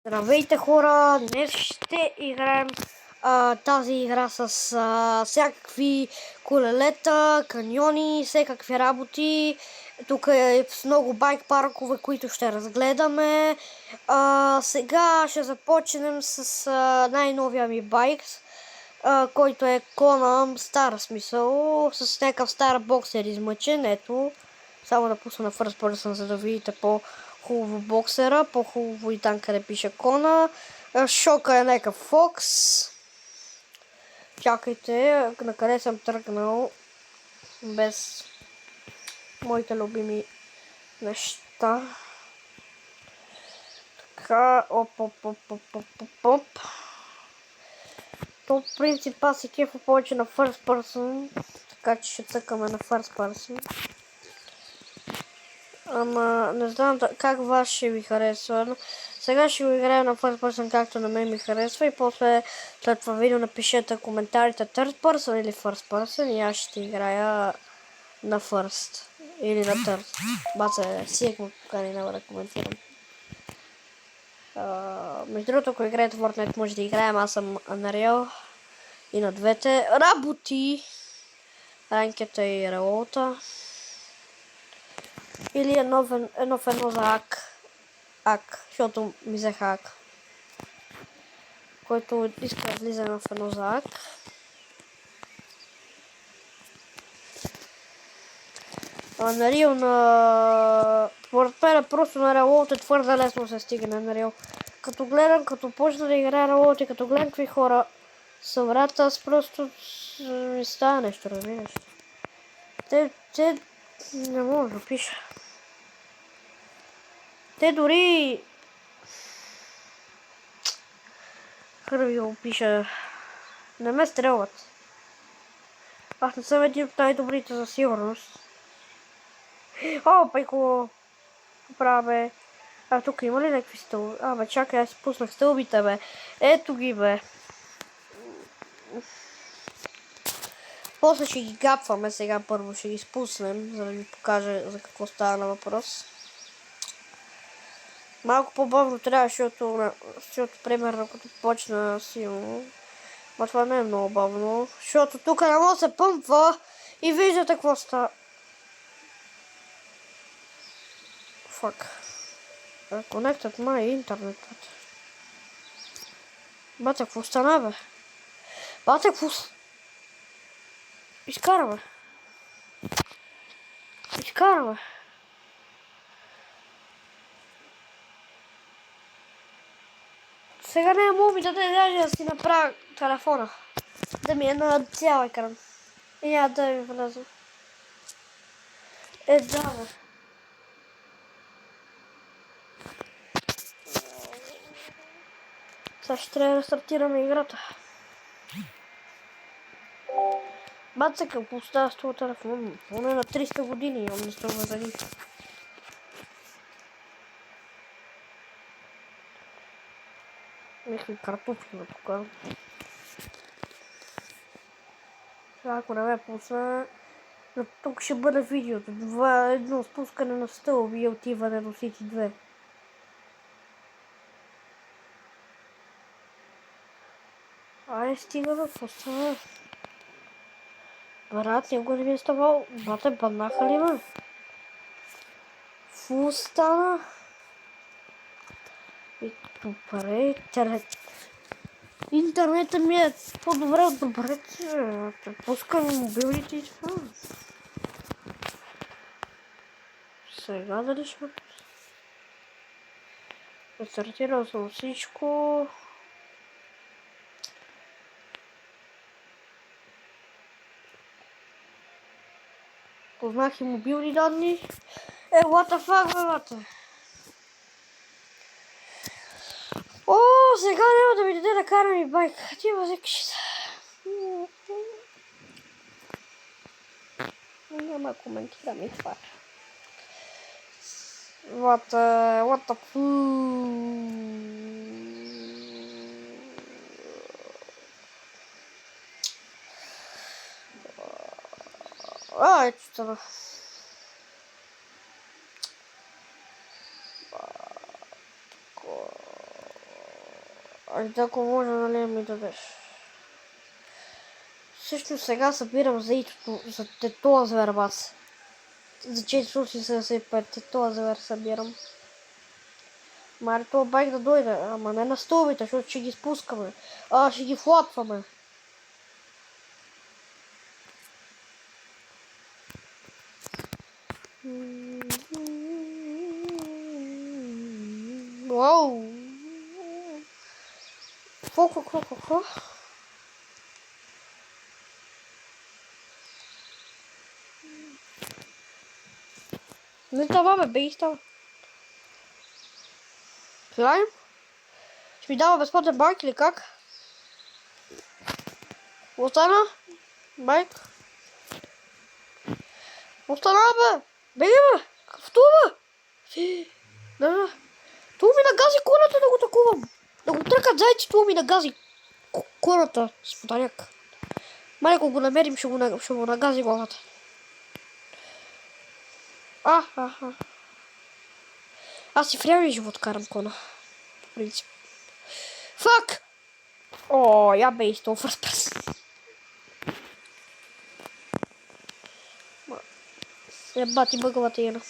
Здравейте хора, днес ще играем тази игра с всякакви колелета, каньони, всякакви работи. Тук е с много байк паркове, които ще разгледаме. Сега ще започнем с най-новия ми байк, който е Kona, стар смисъл, с някакъв стар боксер измъчен. Ето, само да пусна на first person, за да видите по-хубаво боксера, по-хубаво и там, къде пише Kona. Шока е някакъв Фокс. Чакайте, на къде съм тръгнал без моите любими неща. Така, оп. То в принцип аз се кефа повече на first person, така че ще цъкаме на first person. Ама не знам как вас ще ви харесва. Сега ще го играем на first person, както на мен ми харесва, и после след това видео напишете коментарите third person или first person и аз ще играя на first или на third. Баце, сигурно покани няма да коментирам. Между другото, ако играете в Fortnite, може да играем, аз съм Unreal и на двете работи. Ранкета и релоута. Или едно в едно за ак, защото ми взеха ак. Който иска да влиза едно в едно за ак. Unreal на... Според мен просто на релоут е твърде лесно се стига на Unreal. Като гледам, като почна да играя релоут и като гледам какви хора са врата, аз просто ми става нещо, разбираш. Те не мога да пиша. Те дори... Как да ви го пиша... Не ме стрелват. Аз не съм един от най-добрите за сигурност. О, пайко! Праве. Тук има ли някакви стълби? Бе, чакай, аз пуснах стълбите, бе. Ето ги, бе. После ще ги гапваме, сега първо ще ги спуснем, за да ви покажа за какво става на въпрос. Малко по-бавно трябва, защото примерно като почна силно. Но това не е много бавно, защото тук не може да се пъмпва и виждате какво става. Фак. Connected my интернет. Бате, какво стана, бе? Бате, какво... Изкарва. Сега не мога ми да даже да си направя телефона. Да ми е на цял екран. И няма да ми вляза. Да, бе. Сега ще трябва да стартираме играта. Баце, какво става с това телефон? Поне на 300 години имам, не струва за нищо. Някакви картофи на тук. Сега ако не ме пусна, тук ще бъде видеото. Едно спускане на стълби и отиване до City 2. Айде стига, бе, какво става? Брат, някога не ми е ставал. Бате, банаха ли, бе? Фу стана? И добре, интернетът ми е по-добре от добре. Пускам мобилните и това. Сега дали ще ме пусна? Рестартирал съм всичко. Познах и мобилни данни. What the fuck, бе, бате? О, сега няма да ми даде да карам и байк. Ти ма взекши. Няма да коментирам и това. What the ето това. Айде, ако може, нали ми дадеш. Също сега събирам за итото, за тетоа звер, бац. За 475 тетоа звер събирам. Маре това байк да дойде, ама не на стълбите, защото ще ги спускаме. Ще ги флапваме. Вау! Какво? Не става, бе, бей става. Гледам? Ще ми дава безплатен байк или как? Остана? Байк? Остана, бе! Беги, бе! В това! Да. Това ми нагази колата да го такувам. Да го тръкат зайци, това ми нагази колата с подаряк. Мале, ако го намерим, ще го нагази главата. Аз и в реалния живот карам кона. По принцип. Фак! О, я бе изто first person. Ебати бъгавата ена.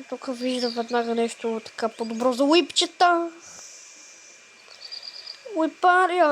Тук виждам веднага нещо така по-добро за уипчета. Уипаря!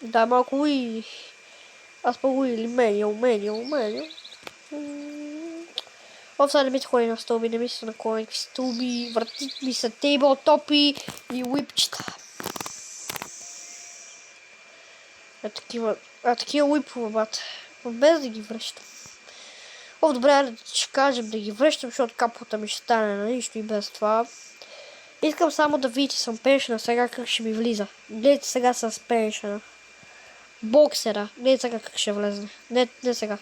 Дай малко уи. Аз по уи или менил. Овса не ми се ходи на стълби, не ми се на някакви стълби, вратите ми са тейбълтопи и уипчета. Такива уипове, бат. Без да ги връщам. Добре, ще кажем да ги връщам, защото капота ми ще стане на нищо и без това. Искам само да видите съм пеншена сега как ще ми влиза. Гледайте сега с пеншена. Боксера. Гледайте сега как ще влезне. Не сега.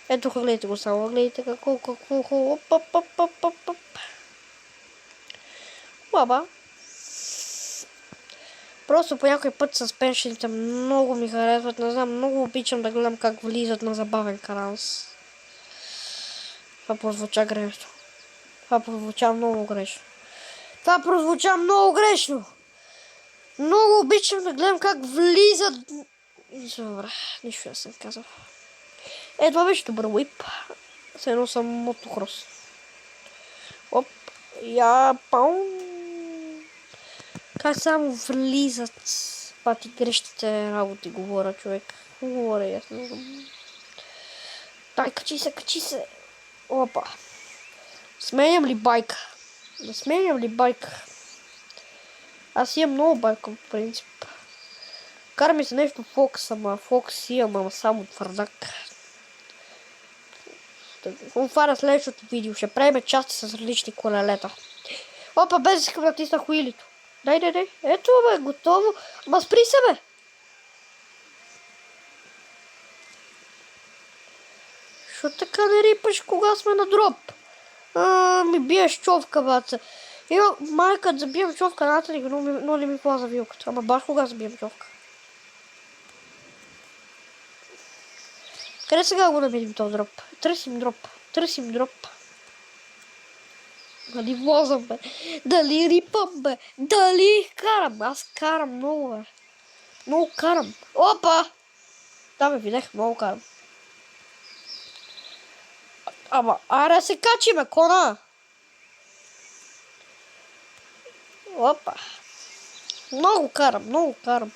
Ето гледайте го само. Гледайте какво. Оп. Лаба. Просто по някой път с пеншените много ми харесват. Не знам, много обичам да гледам как влизат на забавен каранс. Това прозвуча грешно. Това прозвуча много грешно. Много обичам да гледам как влизат. Добре, нищо не съм казал. Това беше добър уип. Все едно съм мотокрос. Оп. Паун. Как само влизат пати грешните работи, говоря, човек. Говоря, ясно. Дай, качи се. Опа. Сменям ли байка? Да сменям ли байка? Аз имам много байка, в принцип. Кара ми се нещо Фокс, ама Фокс имам, ама само твърдак. Това следващото видео. Ще правим части с различни колелета. Опа, без искам да натиснах уилито. Дай. Ето, бе, готово. Ама спри се, бе. Що така не рипаш, кога сме на дроп? Ми биеш човка, баца. Майка да забием човка на трик, но не ми плаза вилката. Ама баш кога забием човка? Къде сега го намерим този дроп? Търсим дроп. Дали влазам, бе? Дали рипам, бе? Дали карам? Аз карам много, бе. Много карам. Опа! Да, бе, видях, много карам. Ама, аре се качиме, кона! Опа! Много карам.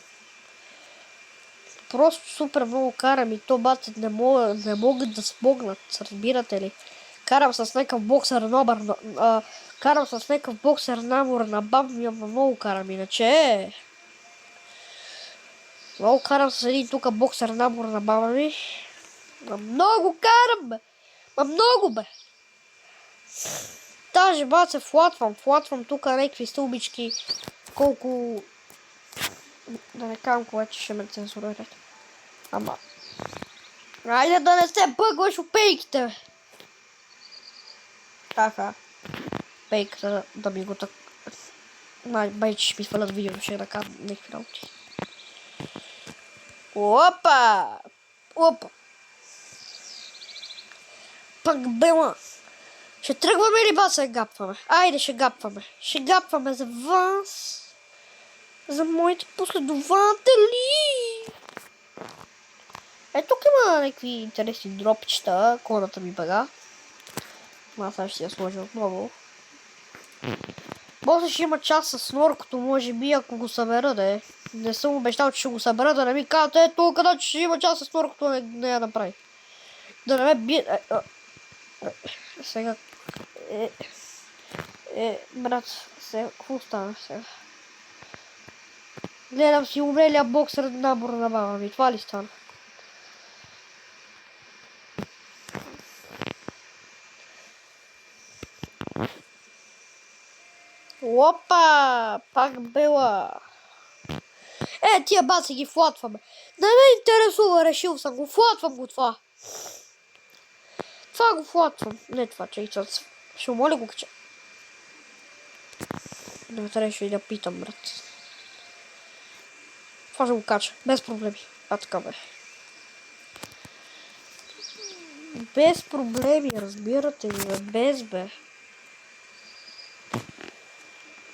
Просто супер много карам и то бацът не могат да смогнат, разбирате ли? Карам с някакъв боксер набор на баба ми, ама много карам, иначе. Много карам с един тук боксер набор на баба ми. Много карам, бе! Много, бе! Даже баце флатвам тук някакви стълбички. Колко... Да не казвам, когато ще ме цензурират. Ама... Айде да не се бъгваш опейките, бе! Така. Пейката да ми го так... Байче ще ми свалят видеото, ще да казвам някакви работи. Опа! Пак бела! Ще тръгваме или баса гапваме? Айде, ще гапваме. Ще гапваме за вас. За моите последователи. Тук има някакви интересни дропчета. Коната ми бега. Аз сега ще я сложа отново. После ще има част с норкото, може би, ако го събера, да е. Не съм обещал, че ще го събера, да не ми казвате, тук къде ще има част с норкото, не я направи. Да не ме бие... Сега... брат, сега, какво стана сега? Гледам си умрелия боксер набор на баба ми, това ли стана? Опа! Пак била! Тия баци ги флатваме. Не ме интересува, решил съм го. Флатвам го това. Това го флатвам. Не това, чай. Ще умоля го кача. Не трябваше и да питам, брат. Това ще го кача. Без проблеми. Така бе. Без проблеми, разбирате ли, бе. Без бе.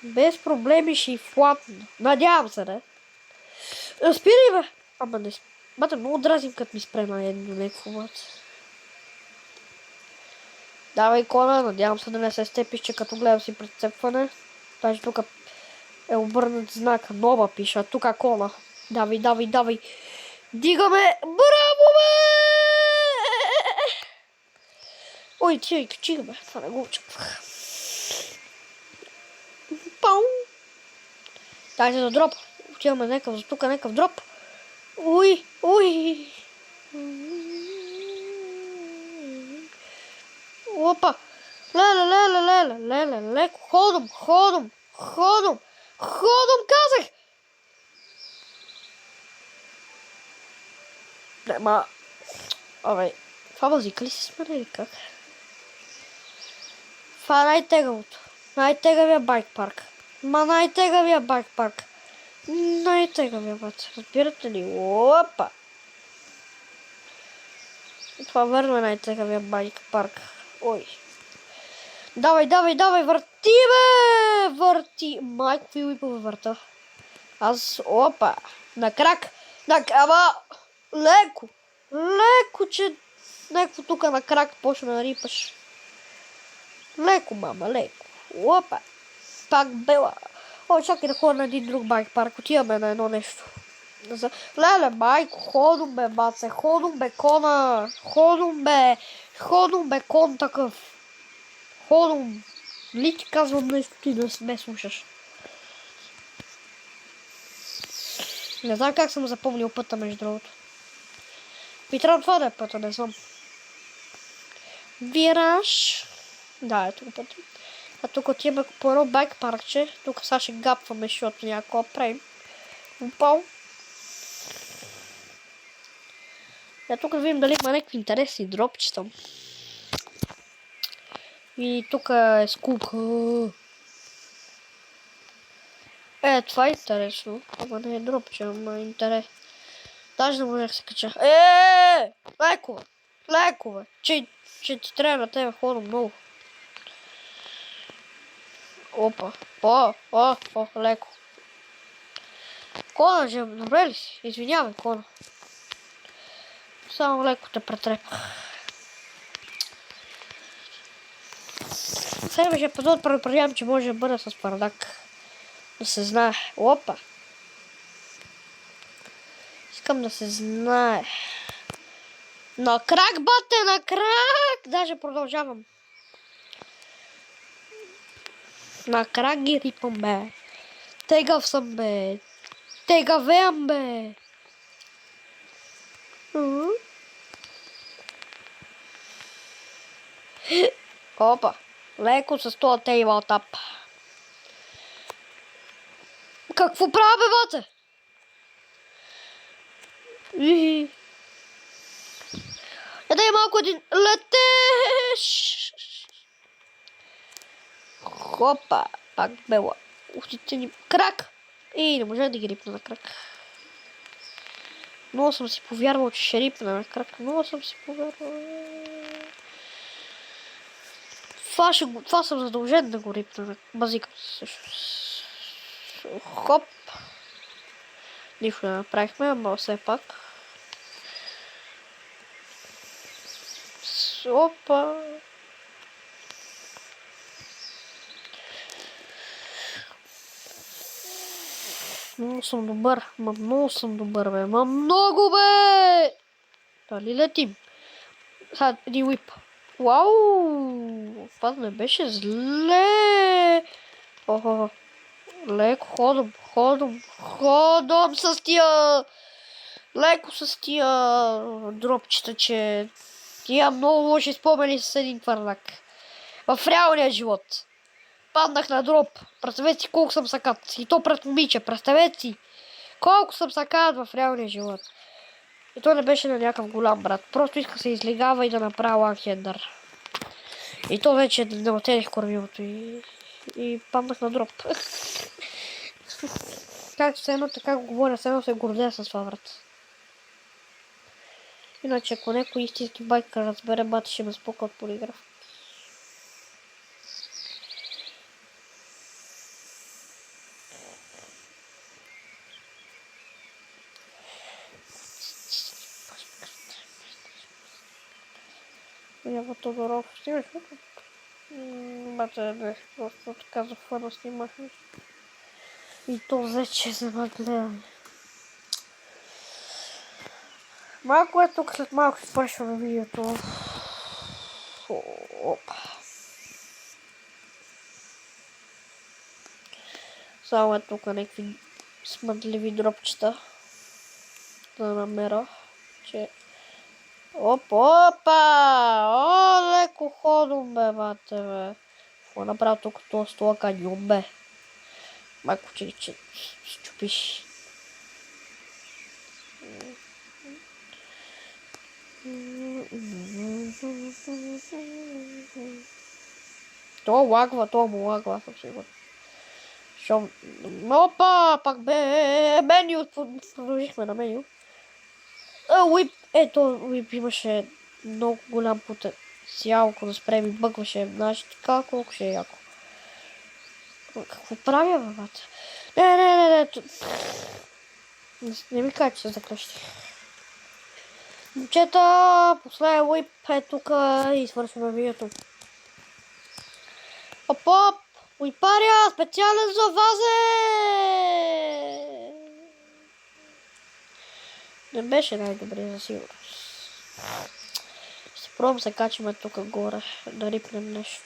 Без проблеми ще и флатна. Надявам се, не? Спирай, бе! Ама не... Бате, много дразим, като ми спре на едно някакво, бате. Давай, Кона, надявам се да не се степиш, че като гледам си прецепване. Даже тук е обърнат знак. Нова пиша, тук Кона. Давай. Дигаме! Браво, бе! Ой, тия качих, бе. Това не го очаквах. Пау! Дайте да дроп. Отиваме някакъв за тук, някакъв дроп. Уй! Опа! Леле, леко. Ходом, казах! Не, Абе, това базика ли се смене или как? Това е най-тегавото. Най-тегавия байк парк. Най-тегавия байк парк. Най-тегавия, бат. Разбирате ли? Опа! Това верно е най-тегавия байк парк. Ой. Давай, върти, бе! Върти. Майко, какви уипове върта. Опа. На крак. Ама, леко, че някакво тук на крак почна да рипаш. Леко, мама, леко. Опа. Пак бела. Чакай да ходя на един друг байк парк. Отиваме на едно нещо. Леле, майко, ходом бе, баце. Ходом бе, Кона. Ходом бе, кон такъв. Ходом. Ли ти казвам нещо, ти да ме слушаш. Не знам как съм запомнил пътя, между другото. И трябва това да е пътя, не знам. Вираж. Да, ето го пътя. А тук отиваме по едно байк паркче. Тук сега ще гапваме, защото някакво правим. Упал. Тук да видим дали има някакви интересни дропчета. И тук е скука. Това е интересно. Ама не е дропче, ама е интерес. Даже не можех да се кача. Лекове. Че ти трябва на тебе хода много. Опа. Леко. Кона, добре ли си? Извинявай, Кона. Само леко те претрепах. Следващия епизод предупреждавам, че може да бъде с бардак. Да се знае. Опа. Искам да се знае. На крак, бате, на крак! Даже продължавам. На крак ги рипам, бе. Тегав съм, бе. Тегавеям, бе. Опа. Леко с това тейбъл тап. Какво правя, бе, бате? Дай малко един. Летеш! Хопа. Пак бела. Ухтите ни. Крак! Не може да ги рипна на крак. Много съм си повярвал, че ще рипна на крак. Това съм задължен да го рипна. Базикам се. Хоп. Нищо не направихме, ама все пак. Опа. Много съм добър. Много съм добър, бе. Много, бе! Дали летим? Сега един уип. Вау! Това не беше зле! Охо. Леко ходом с тия... Леко с тия дропчета, че имам много лоши спомени с един твърдак. В реалния живот. Паднах на дроп. Представете си колко съм сакат. И то пред момиче. Представете си колко съм сакат в реалния живот. И то не беше на някакъв голям брат. Просто иска се излегава и да направя ланхендър. И то вече не отедех кормилото и паднах на дроп. Както се едно така го говоря, се едно се гордея с това, брат. Иначе ако някой истински байкър разбере, бати ще ме спука от полиграф. Ява Тодоров, снимаш ли? Бате, не, просто така за фана снимах. И то вече за нагледане. Малко е тук, след малко ще свършваме видеото. Опа. Само е тук някакви смъдливи дропчета. Да намеря, че... Опа! О, леко ходом, бе, бате, бе. Какво направя тук това стола каньон, бе? Майко, че щупиш. Това лагва, това му лагва, съм сигурен. Опа, пак бе, меню, продължихме на меню. Уип, ето, уип имаше много голям потенциал, ако да спрем и бъгваше, знаеш така, колко ще е яко. Какво правя, бабата? Не. Не ми кажа, че се заклещи. Момчета, последен уип е тук и свършваме видеото. Оп, уипаря, специален за вазе! Не беше най-добре за сигурност. Ще пробвам се качим тук горе, да рипнем нещо.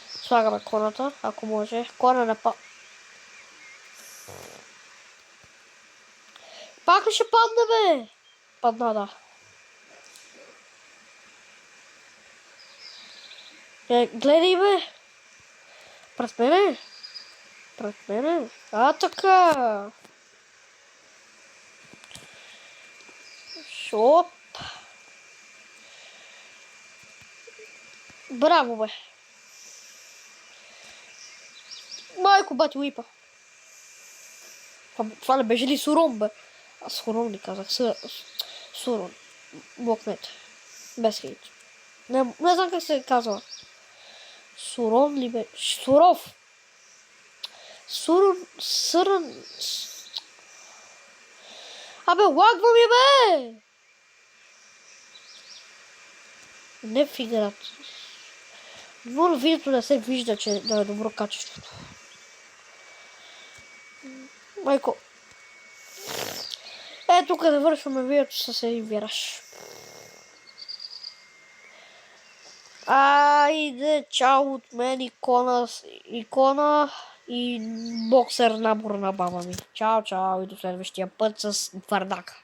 Слагаме коната, ако може. Кона не па... Пак ли ще падне, бе? Падна, да. Гледай, бе. Пред мене. А, така. Шоп. Браво, бе. Майко, бати уипа. Това не беше ли Сурон, бе? Аз Сурон ли казах? Сурон. Блокнет. Без хейт. Не знам как се казва. Сурон ли бе? Суров. Сърън. Абе, лагва ми, бе! Не в играта. Но на видеото не се вижда, че да е добро качеството. Майко. Тук да вършваме видеото с един вираж. Айде, чао от мен, икона и боксер набор на баба ми. Чао и до следващия път с твърдака.